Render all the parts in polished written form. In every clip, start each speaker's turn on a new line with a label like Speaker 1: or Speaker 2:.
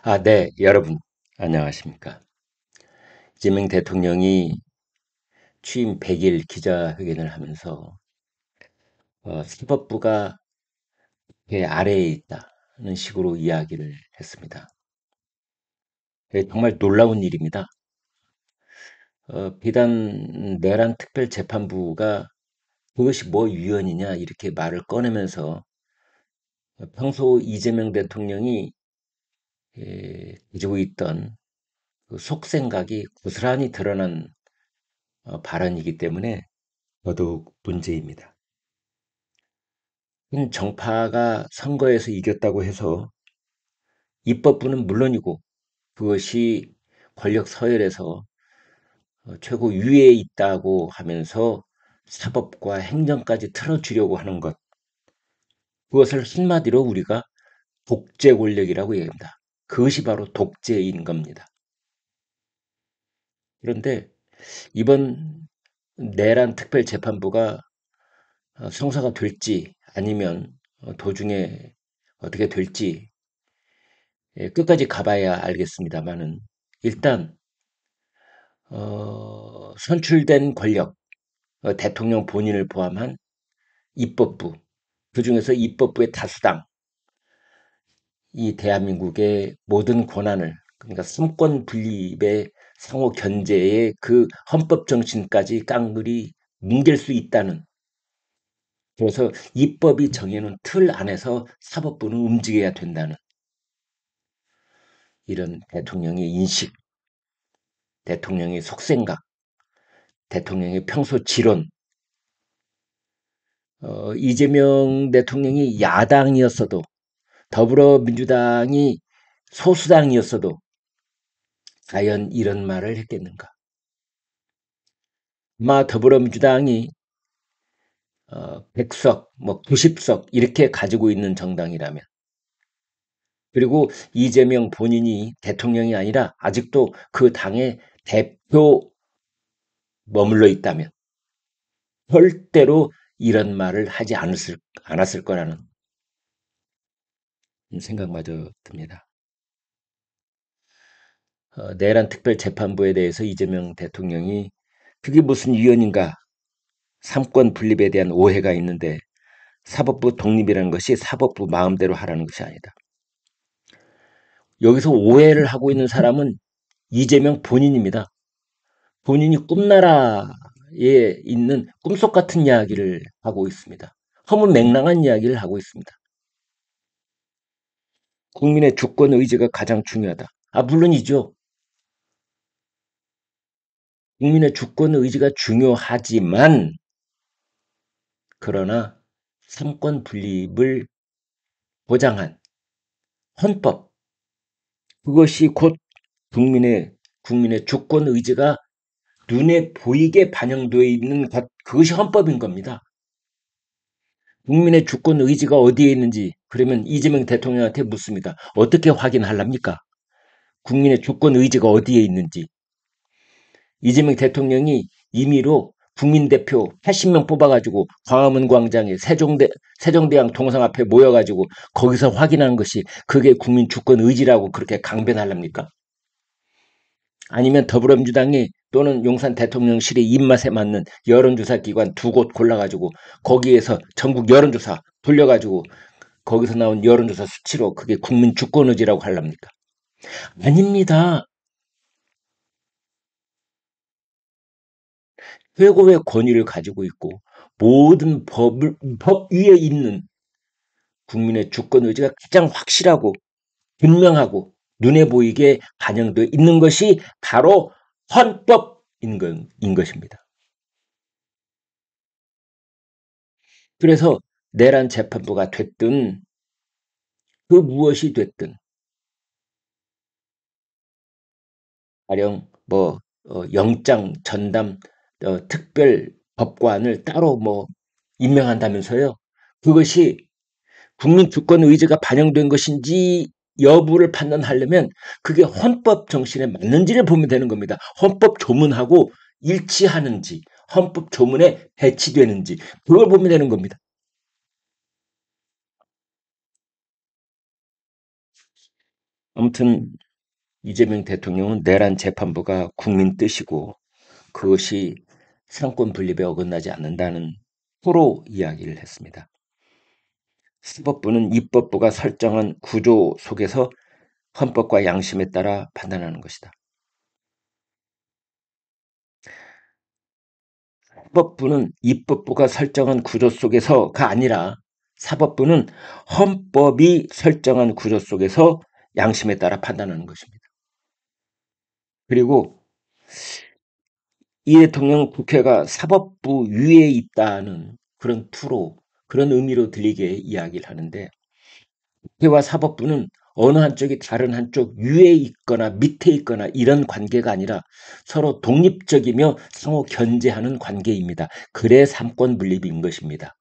Speaker 1: 아, 네, 여러분, 안녕하십니까. 이재명 대통령이 취임 100일 기자회견을 하면서 사법부가 배 아래에 있다는 식으로 이야기를 했습니다. 정말 놀라운 일입니다. 비단 내란 특별재판부가 그것이 뭐 위헌이냐 이렇게 말을 꺼내면서 평소 이재명 대통령이 가지고 있던 그 속생각이 고스란히 드러난 발언이기 때문에 더더욱 문제입니다. 현 정파가 선거에서 이겼다고 해서 입법부는 물론이고 그것이 권력 서열에서 최고 위에 있다고 하면서 사법과 행정까지 틀어주려고 하는 것, 그것을 한마디로 우리가 독재 권력이라고 얘기합니다. 그것이 바로 독재인 겁니다. 그런데 이번 내란 특별재판부가 성사가 될지 아니면 도중에 어떻게 될지 끝까지 가봐야 알겠습니다만은 일단 선출된 권력, 대통령 본인을 포함한 입법부, 그중에서 입법부의 다수당, 이 대한민국의 모든 권한을, 그러니까 삼권 분립의 상호 견제의 그 헌법 정신까지 깡그리 뭉갤 수 있다는, 그래서 입법이 정해놓은 틀 안에서 사법부는 움직여야 된다는 이런 대통령의 인식, 대통령의 속생각, 대통령의 평소 지론, 이재명 대통령이 야당이었어도 더불어민주당이 소수당이었어도 과연 이런 말을 했겠는가? 아마 더불어민주당이 100석, 뭐 90석 이렇게 가지고 있는 정당이라면, 그리고 이재명 본인이 대통령이 아니라 아직도 그 당의 대표 머물러 있다면 절대로 이런 말을 하지 않았을 거라는 생각마저 듭니다. 내란 특별재판부에 대해서 이재명 대통령이 그게 무슨 위헌인가, 삼권 분립에 대한 오해가 있는데 사법부 독립이라는 것이 사법부 마음대로 하라는 것이 아니다. 여기서 오해를 하고 있는 사람은 이재명 본인입니다. 본인이 꿈나라에 있는 꿈속 같은 이야기를 하고 있습니다. 허무맹랑한 이야기를 하고 있습니다. 국민의 주권 의지가 가장 중요하다. 물론이죠. 국민의 주권 의지가 중요하지만, 그러나 삼권 분립을 보장한 헌법, 그것이 곧 국민의 주권 의지가 눈에 보이게 반영되어 있는 것, 그것이 헌법인 겁니다. 국민의 주권 의지가 어디에 있는지, 그러면 이재명 대통령한테 묻습니다. 어떻게 확인하랍니까? 국민의 주권 의지가 어디에 있는지. 이재명 대통령이 임의로 국민대표 80명 뽑아가지고 광화문 광장에 세종대왕 동상 앞에 모여가지고 거기서 확인하는 것이 그게 국민 주권 의지라고 그렇게 강변하랍니까? 아니면 더불어민주당이 또는 용산 대통령실의 입맛에 맞는 여론조사 기관 2곳 골라가지고 거기에서 전국 여론조사 돌려가지고 거기서 나온 여론조사 수치로 그게 국민 주권 의지라고 하랍니까? 아닙니다. 최고의 권위를 가지고 있고 모든 법 위에 있는 국민의 주권 의지가 가장 확실하고 분명하고 눈에 보이게 반영되어 있는 것이 바로 헌법인 것입니다. 그래서 내란 재판부가 됐든 그 무엇이 됐든 가령 뭐 영장 전담 특별 법관을 따로 뭐 임명한다면서요. 그것이 국민 주권 의지가 반영된 것인지 여부를 판단하려면 그게 헌법 정신에 맞는지를 보면 되는 겁니다. 헌법 조문하고 일치하는지, 헌법 조문에 배치되는지 그걸 보면 되는 겁니다. 아무튼 이재명 대통령은 내란 재판부가 국민 뜻이고 그것이 상권 분립에 어긋나지 않는다는 프로 이야기를 했습니다. 사법부는 입법부가 설정한 구조 속에서 헌법과 양심에 따라 판단하는 것이다. 사법부는 입법부가 설정한 구조 속에서가 아니라 사법부는 헌법이 설정한 구조 속에서 양심에 따라 판단하는 것입니다. 그리고 이 대통령 국회가 사법부 위에 있다는 그런 투로 그런 의미로 들리게 이야기를 하는데 국회와 사법부는 어느 한쪽이 다른 한쪽 위에 있거나 밑에 있거나 이런 관계가 아니라 서로 독립적이며 상호 견제하는 관계입니다. 그래 삼권 분립인 것입니다.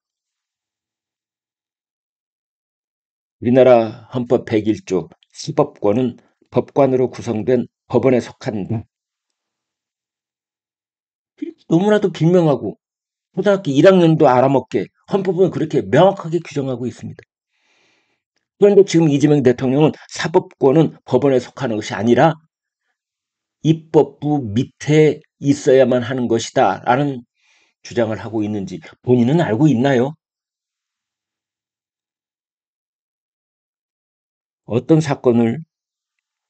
Speaker 1: 우리나라 헌법 101조 사법권은 법관으로 구성된 법원에 속한다. 너무나도 분명하고 초등학교 1학년도 알아먹게 헌법은 그렇게 명확하게 규정하고 있습니다. 그런데 지금 이재명 대통령은 사법권은 법원에 속하는 것이 아니라 입법부 밑에 있어야만 하는 것이다 라는 주장을 하고 있는지 본인은 알고 있나요? 어떤 사건을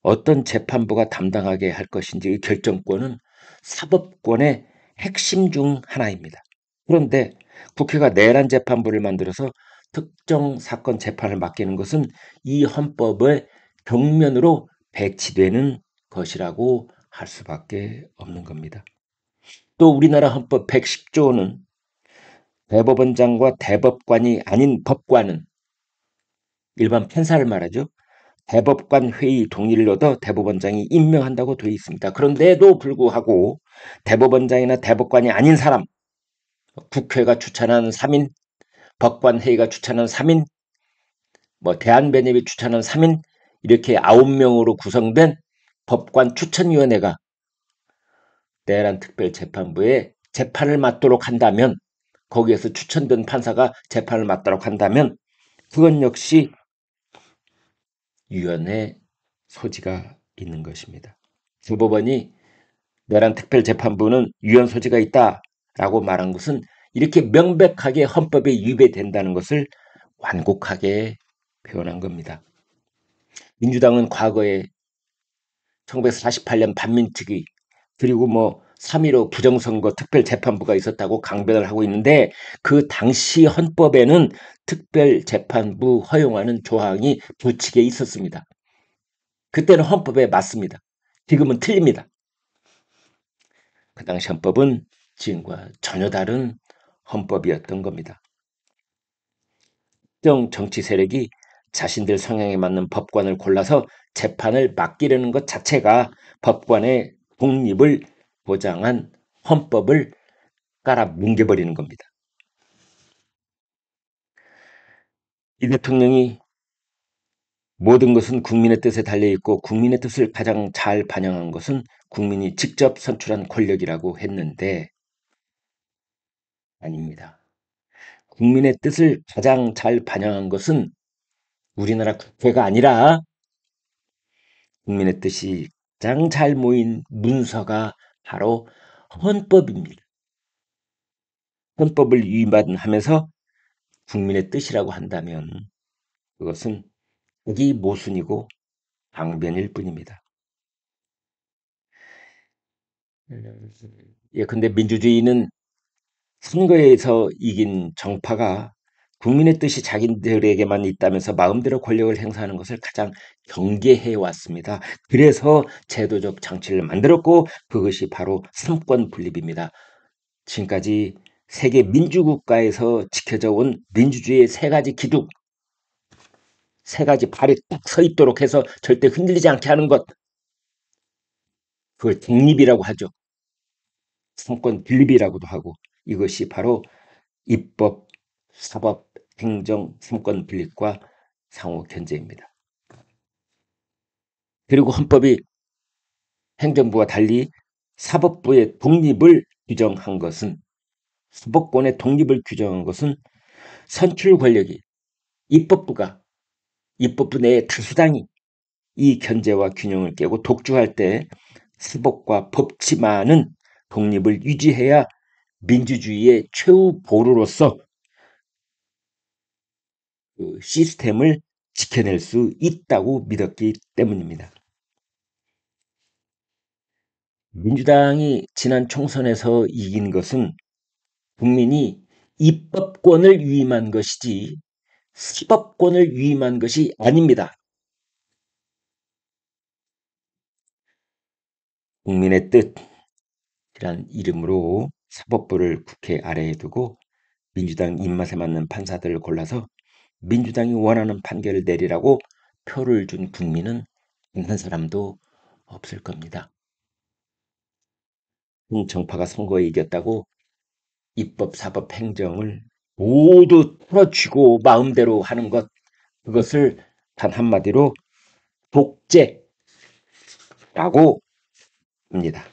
Speaker 1: 어떤 재판부가 담당하게 할 것인지 결정권은 사법권의 핵심 중 하나입니다. 그런데 국회가 내란 재판부를 만들어서 특정 사건 재판을 맡기는 것은 이 헌법의 벽면으로 배치되는 것이라고 할 수밖에 없는 겁니다. 또 우리나라 헌법 110조는 대법원장과 대법관이 아닌 법관은 일반 판사를 말하죠. 대법관 회의 동의를 얻어 대법원장이 임명한다고 되어 있습니다. 그런데도 불구하고 대법원장이나 대법관이 아닌 사람, 국회가 추천한 3인, 법관회의가 추천한 3인, 대한변협이 추천한 3인 이렇게 9명으로 구성된 법관 추천위원회가 내란 특별재판부에 재판을 맡도록 한다면 거기에서 추천된 판사가 재판을 맡도록 한다면 그건 역시 위원회 소지가 있는 것입니다. 대법원이 내란 특별재판부는 위헌 소지가 있다라고 말한 것은 이렇게 명백하게 헌법에 위배된다는 것을 완곡하게 표현한 겁니다. 민주당은 과거에 1948년 반민특위 그리고 3.15 부정선거 특별재판부가 있었다고 강변을 하고 있는데 그 당시 헌법에는 특별재판부 허용하는 조항이 부칙에 있었습니다. 그때는 헌법에 맞습니다. 지금은 틀립니다. 그 당시 헌법은 지금과 전혀 다른 헌법이었던 겁니다. 특정 정치 세력이 자신들 성향에 맞는 법관을 골라서 재판을 맡기려는 것 자체가 법관의 독립을 보장한 헌법을 깔아 뭉개버리는 겁니다. 이 대통령이 모든 것은 국민의 뜻에 달려있고 국민의 뜻을 가장 잘 반영한 것은 국민이 직접 선출한 권력이라고 했는데 아닙니다. 국민의 뜻을 가장 잘 반영한 것은 우리나라 국회가 아니라 국민의 뜻이 가장 잘 모인 문서가 바로 헌법입니다. 헌법을 위반하면서 국민의 뜻이라고 한다면 그것은 자기 모순이고 강변일 뿐입니다. 근데 민주주의는 선거에서 이긴 정파가 국민의 뜻이 자기들에게만 있다면서 마음대로 권력을 행사하는 것을 가장 경계해 왔습니다. 그래서 제도적 장치를 만들었고 그것이 바로 삼권 분립입니다. 지금까지 세계 민주국가에서 지켜져 온 민주주의의 세 가지 기둥, 세 가지 발이 딱 서 있도록 해서 절대 흔들리지 않게 하는 것, 그걸 독립이라고 하죠. 삼권 분립이라고도 하고 이것이 바로 입법, 사법, 행정, 삼권 분립과 상호 견제입니다. 그리고 헌법이 행정부와 달리 사법부의 독립을 규정한 것은 사법권의 독립을 규정한 것은 선출 권력이 입법부 내의 다수당이 이 견제와 균형을 깨고 독주할 때 사법과 법치만은 독립을 유지해야 민주주의의 최후 보루로서 그 시스템을 지켜낼 수 있다고 믿었기 때문입니다. 민주당이 지난 총선에서 이긴 것은 국민이 입법권을 위임한 것이지 사법권을 위임한 것이 아닙니다. 국민의 뜻이란 이름으로 사법부를 국회 아래에 두고 민주당 입맛에 맞는 판사들을 골라서 민주당이 원하는 판결을 내리라고 표를 준 국민은 한 사람도 없을 겁니다. 정파가 선거에 이겼다고 입법, 사법, 행정을 모두 풀어쥐고 마음대로 하는 것, 그것을 단 한마디로 독재라고 합니다.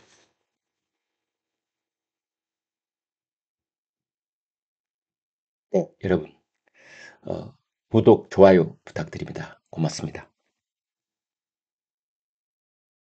Speaker 1: 네, 여러분 구독, 좋아요 부탁드립니다. 고맙습니다.